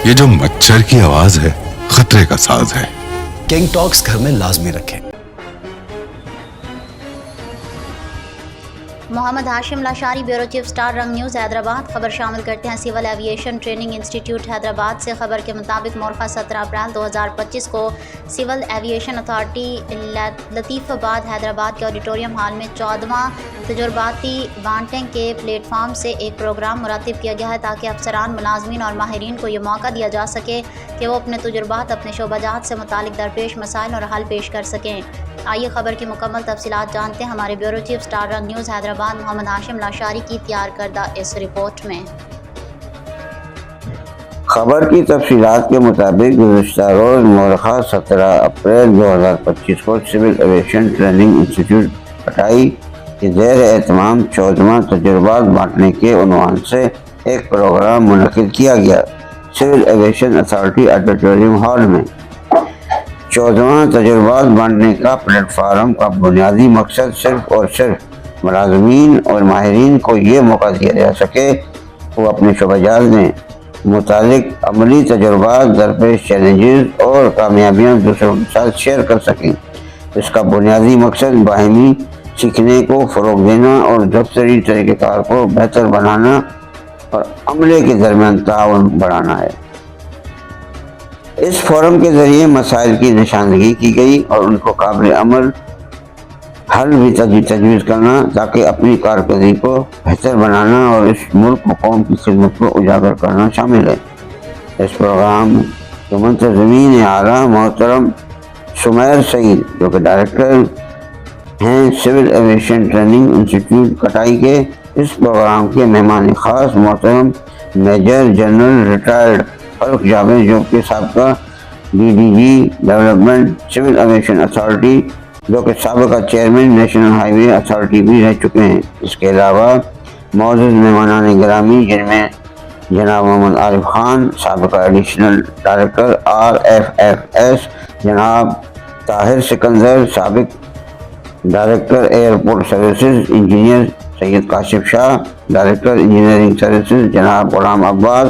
یہ جو مچھر کی آواز ہے خطرے کا ساز ہے۔ کنگ ٹاکس گھر میں لازمی رکھیں۔ Muhammad Hashim Lashari, bureau chief, star رنگ نیوز، حیدرآباد۔ خبر شامل کرتے ہیں civil aviation training institute Hyderabad سے۔ خبر کے مطابق مورخہ 17 اپریل 2025 کو سول ایویشن اتھارٹی لطیف آباد حیدرآباد کے آڈیٹوریم ہال میں 14واں تجرباتی بانٹنگ کے پلیٹ فارم سے ایک پروگرام مرتب کیا گیا ہے تاکہ افسران، ملازمین اور ماہرین کو یہ موقع دیا جا سکے کہ وہ اپنے تجربات، اپنے شعبہ جات سے متعلق درپیش مسائل اور حل پیش کر سکیں۔ آئیے خبر کی مکمل تفصیلات جانتے ہیں ہمارے بیورو چیف اسٹار رنگ نیوز حیدرآباد محمد ہاشم لاشاری کی تیار کردہ اس رپورٹ میں۔ خبر کی تفصیلات کے مطابق گزشتہ روز مورخہ 17 اپریل 2025 کو سول ایویشن ٹریننگ انسٹیٹیوٹ کٹائی کے زیر اہتمام 14واں تجربات بانٹنے کے عنوان سے ایک پروگرام منعقد کیا گیا۔ Civil aviation authority auditorium hall میں 14واں تجربات بانٹنے کا پلیٹ فارم کا بنیادی مقصد صرف اور صرف ملازمین اور ماہرین کو یہ موقع دیا جا سکے وہ اپنے شعبہ جات میں متعلق عملی تجربات، درپیش چیلنجز اور کامیابیاں دوسروں کے ساتھ شیئر کر سکیں۔ اس کا بنیادی مقصد باہمی سیکھنے کو فروغ دینا اور دفتری طریقہ کار کو بہتر بنانا اور عملے کے درمیان تعاون بڑھانا ہے۔ اس فورم کے ذریعے مسائل کی نشاندہی کی گئی اور ان کو قابل عمل حل بھی تجویز کرنا تاکہ اپنی کارکردگی کو بہتر بنانا اور اس ملک و قوم کی خدمت کو اجاگر کرنا شامل ہے۔ اس پروگرام کے منتظمین اعلیٰ محترم سمیر سعید، جو کہ ڈائریکٹر ہیں سول ایویشن ٹریننگ انسٹیٹیوٹ کٹائی کے، اس پروگرام کے مہمان خاص محترم major general retired Farooq Javed, جو کہ سابقہ DDG development civil aviation authority, جو کہ سابقہ chairman national highway authority بھی رہ چکے ہیں۔ اس کے علاوہ معزز مہمانان گرامی، جن میں جناب محمد عارف خان، سابقہ ایڈیشنل ڈائریکٹر RFFS، جناب طاہر سکندر، سابق director airport services, engineer Syed Kashif Shah, director engineering services, جناب Ghulam Abbas,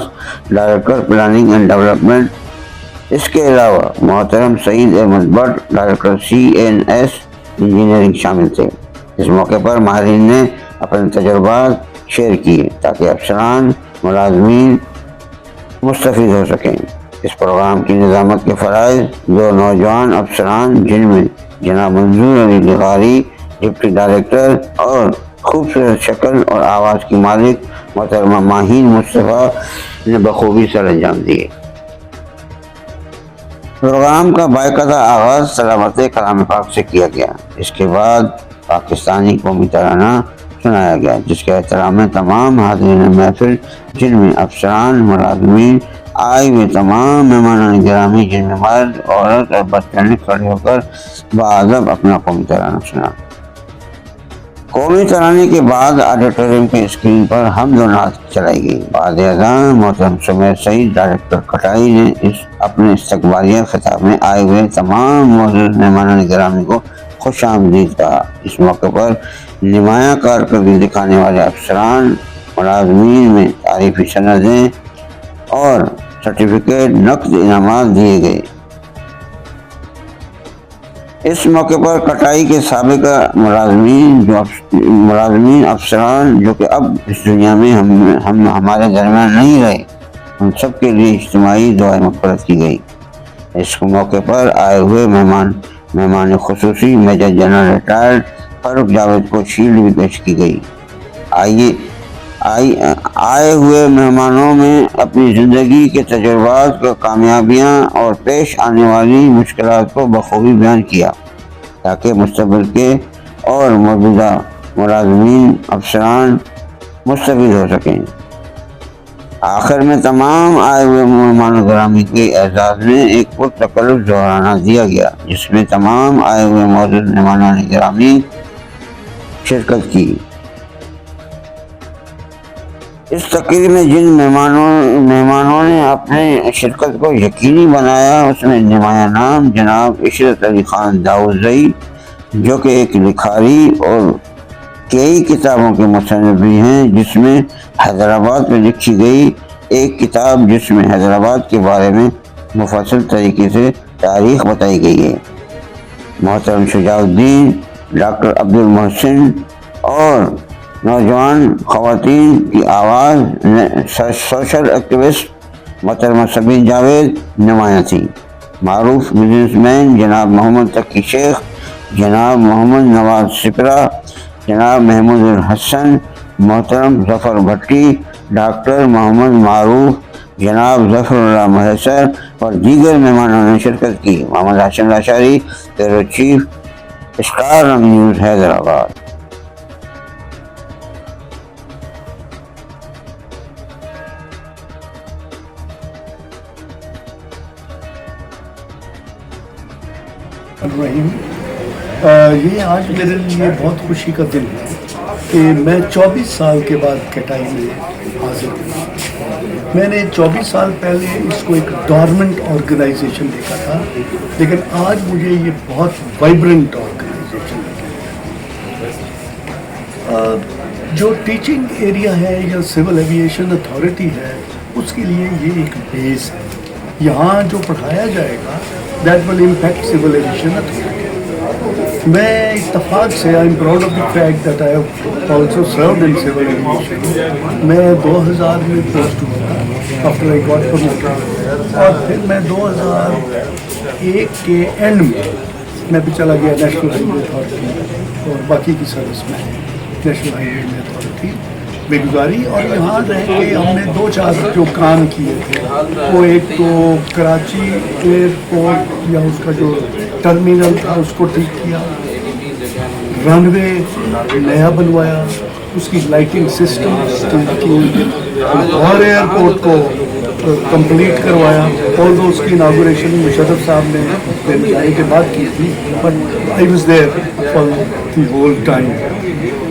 director planning and development. اس کے علاوہ محترم Saeed Ahmed Butt, director CNS engineering شامل تھے۔ اس موقع پر ماہرین نے اپنے تجربات شیئر کیے تاکہ افسران، ملازمین مستفید ہو سکیں۔ اس پروگرام کی نظامت کے فرائض دو نوجوان افسران، جن میں جناب منظور علی لغاری، ڈپٹی ڈائریکٹر، اور خوبصورت شکل اور آواز کی مالک محترمہ ماہین مصطفیٰ نے بخوبی سر انجام دیے۔ پروگرام کا باقاعدہ آغاز سلامت کلام پاک سے کیا گیا۔ اس کے بعد پاکستانی قومی ترانہ سنایا گیا، جس کے احترام میں تمام حاضرین محفل، جن میں افسران، ملازمین، آئے ہوئے تمام مہمانان گرامی، جن میں مرد، عورت اور بچوں نے کھڑے ہو کر باادب اپنا قومی ترانہ سنا۔ قومی ترانے کے بعد آڈیٹوریم کے اسکرین پر حمد و نعت چلائی گئی۔ بعد ازاں محترم سمیر سعید، ڈائریکٹر کٹائی، نے اپنے استقبالیہ خطاب میں آئے ہوئے تمام معزز مہمانان گرامی کو خوش آمدید کہا۔ اس موقع پر نمایاں کارکردگی دکھانے والے افسران، ملازمین میں تعریفی سندیں اور سرٹیفکیٹ نقد انعامات دیے گئے۔ اس موقع پر کٹائی کے سابقہ ملازمین افسران، جو کہ اب اس دنیا میں ہمارے درمیان نہیں رہے، ان سب کے لیے اجتماعی دعائیں مغفرت کی گئی۔ اس موقع پر آئے ہوئے مہمان خصوصی major general retired Farooq Javed کو شیلڈ بھی پیش کی گئی۔ آئے ہوئے مہمانوں میں اپنی زندگی کے تجربات، کامیابیاں اور پیش آنے والی مشکلات کو بخوبی بیان کیا تاکہ مستقبل کے اور موجودہ ملازمین، افسران مستفید ہو سکیں۔ آخر میں تمام آئے ہوئے مہمان گرامی کے اعزاز میں ایک پرتکلف دورانہ دیا گیا، جس میں تمام آئے ہوئے معزز مہمانان گرامی شرکت کی۔ اس تقریب میں جن مہمانوں نے اپنے شرکت کو یقینی بنایا، اس میں نمایاں نام جناب عشرت علی خان داؤدزئی، جو کہ ایک لکھاری اور کئی کتابوں کے مصنف بھی ہیں، جس میں حیدرآباد میں لکھی گئی ایک کتاب جس میں حیدرآباد کے بارے میں مفصل طریقے سے تاریخ بتائی گئی ہے۔ محترم شجاع الدین، ڈاکٹر عبد المحسن اور نوجوان خواتین کی آواز سوشل ایکٹیوسٹ محترمہ سبین جاوید نمایاں تھی۔ معروف بزنس مین جناب محمد تقی شیخ، جناب محمد نواز سپرا، جناب محمود الحسن، محترم ظفر بھٹی، ڈاکٹر محمد معروف، جناب ظفر اللہ محسر اور دیگر مہمانوں نے شرکت کی۔ محمد حسن لاشاری، بیورو چیف، اسٹار رنگ نیوز، حیدرآباد۔ الرحیم، یہ آج میرے لیے بہت خوشی کا دن ہے کہ میں 24 سال کے بعد کٹائی میں حاضر ہوں۔ میں نے 24 سال پہلے اس کو ایک ڈورمنٹ آرگنائزیشن دیکھا تھا، لیکن آج مجھے یہ بہت وائبرنٹ آرگنائزیشن لگی۔ جو ٹیچنگ ایریا ہے یا سول ایویشن اتھارٹی ہے، اس کے لیے یہ ایک بیس ہے۔ یہاں جو پڑھایا جائے گا that will impact civil aviation authority. میں اتفاق سے I am proud of the fact that I have also served in civil aviation. میں 2000 میں پوسٹ ہوا تھا آفٹر آئی گاٹ پروموٹڈ، اور پھر میں 2001 کے اینڈ میں بھی چلا گیا نیشنل ہائی وے اتھارٹی اور باقی کی سروس میں نیشنل ہائی وے اتھارٹی میں گزاری، اور یہاں رہ کے ہم نے 2-4 جو کام کیے تھے، وہ ایک تو کراچی ایئرپورٹ یا اس کا جو ٹرمینل تھا اس کو ٹھیک کیا، رن وے نیا بنوایا، اس کی لائٹنگ سسٹم کی، اور ایئرپورٹ کو کمپلیٹ کروایا۔ اور اس کی اناگوریشن مشرف صاحب نے میرے جانے کے بعد کی تھی، but I was there for the whole time.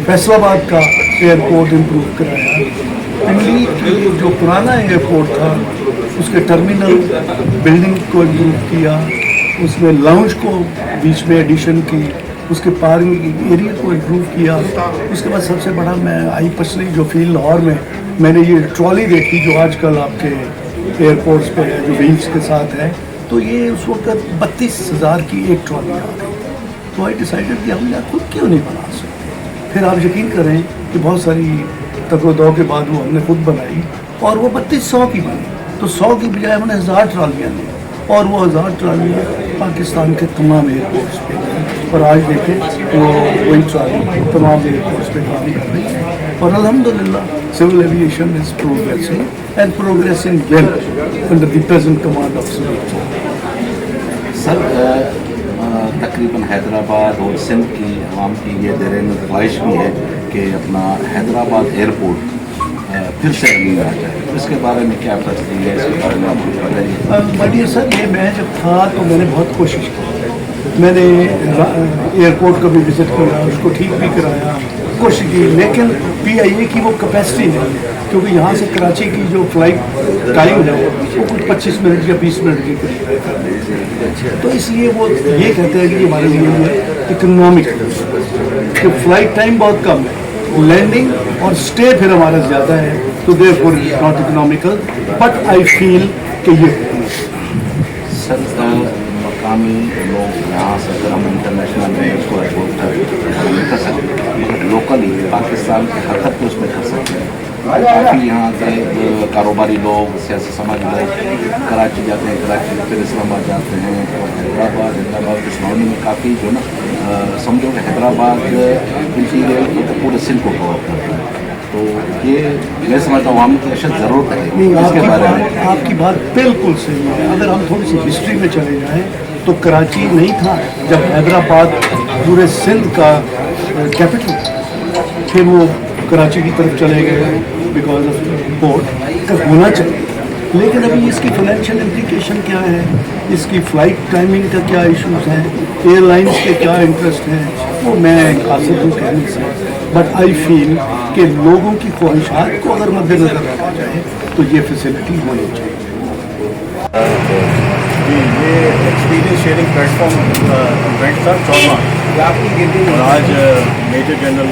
Faisal آباد کا ایئرپورٹ امپروو کرایا، پنڈی کی جو پرانا ایئرپورٹ تھا اس کے ٹرمینل بلڈنگ کو امپروو کیا، اس میں لاؤنج کو بیچ میں ایڈیشن کی، اس کے پارکنگ ایریا کو امپروو کیا۔ اس کے بعد سب سے بڑا میں آئی پچھلی جو فیلڈ لاہور میں نے یہ ٹرالی دیکھی جو آج کل آپ کے ایئرپورٹس پہ ہے، جو ویلس کے ساتھ ہے، تو یہ اس وقت 32,000 کی ایک ٹرالی آ گئی۔ تو آئی ڈیسائیڈڈ کہ ہم یار خود کیوں نہیں بنا سکتے۔ پھر آپ یقین کریں کہ بہت ساری تگ و دو کے بعد وہ ہم نے خود بنائی، اور وہ 3200 کی بنی۔ تو 100 کی بجائے ہم نے 1000 ٹرالیاں لی، اور وہ 1000 ٹرالیاں پاکستان کے تمام ایئرپورٹس پہ گئی، اور آج دیکھیں وہ وہی ٹرالی تمام ایئرپورٹس پہ کام کر رہی ہے۔ اور الحمدللہ civil aviation is progressing and progressing well under the present command of civil. Sir, تقریباً حیدرآباد اور سندھ کی عوام کی یہ دیر خواہش بھی ہے کہ اپنا حیدرآباد ایئرپورٹ پھر سے رننگ آ جائے، اس کے بارے میں کیا فیصلہ ہے، اس کے بارے میں آپ کچھ بتائیے۔ مائی ڈیئر سر، یہ میں جب تھا تو میں نے بہت کوشش کی، میں نے ایئرپورٹ کو بھی وزٹ کیا، اس کو ٹھیک بھی کرایا، کوشش کی، لیکن پی آئی اے کی وہ کیپیسٹی نہیں ہے، کیونکہ یہاں سے کراچی کی جو فلائٹ ٹائم ہے وہ کچھ 25 منٹ یا 20 منٹ کی قریب ہے۔ تو اس لیے وہ یہ کہتے ہیں کہ ہمارے لیے یہ اکنامک کہ فلائٹ ٹائم بہت کم ہے، لینڈنگ اور اسٹے پھر ہمارا زیادہ ہے، تو therefore not economical, but I feel کہ یہ سر مقامی لوگ یہاں سے اگر ہم انٹرنیشنل میں اس کو ایکسپورٹ کر سکتے ہیں، مگر لوکلی پاکستان کے حرکت کو اس میں کر سکتے ہیں۔ کافی یہاں کے کاروباری لوگ، سیاسی سماجی لوگ کراچی جاتے ہیں، کراچی پھر اسلام آباد جاتے ہیں، اور حیدرآباد کے سراؤنڈنگ میں کافی جو نا سمجھو کہ حیدرآباد انٹیریئر کو پورے سندھ کو کور کرتا ہے۔ تو یہ میں سمجھتا ہوں عوام کی اشد ضرورت ہے اس کے بارے میں۔ آپ کی بات بالکل صحیح ہے۔ اگر ہم تھوڑی سی ہسٹری میں چلے جائیں تو کراچی نہیں تھا جب حیدرآباد پورے سندھ کا کیپٹل، پھر وہ کراچی کی طرف چلے گئے بیکاز آف پورٹ کا ہونا چاہیے، لیکن ابھی اس کی فائنینشیل امپلیکیشن کیا ہے، اس کی فلائٹ ٹائمنگ کا کیا ایشوز ہیں، ایئر لائنس کے کیا انٹرسٹ ہیں، وہ میں قاصد ہوں کہنے سے، بٹ آئی فیل کہ لوگوں کی خواہشات کو اگر مد نظر رکھا جائے تو یہ فیسلٹی ہونی چاہیے۔ یہ experience sharing plate form event تھا 14، اور آج میجر جنرل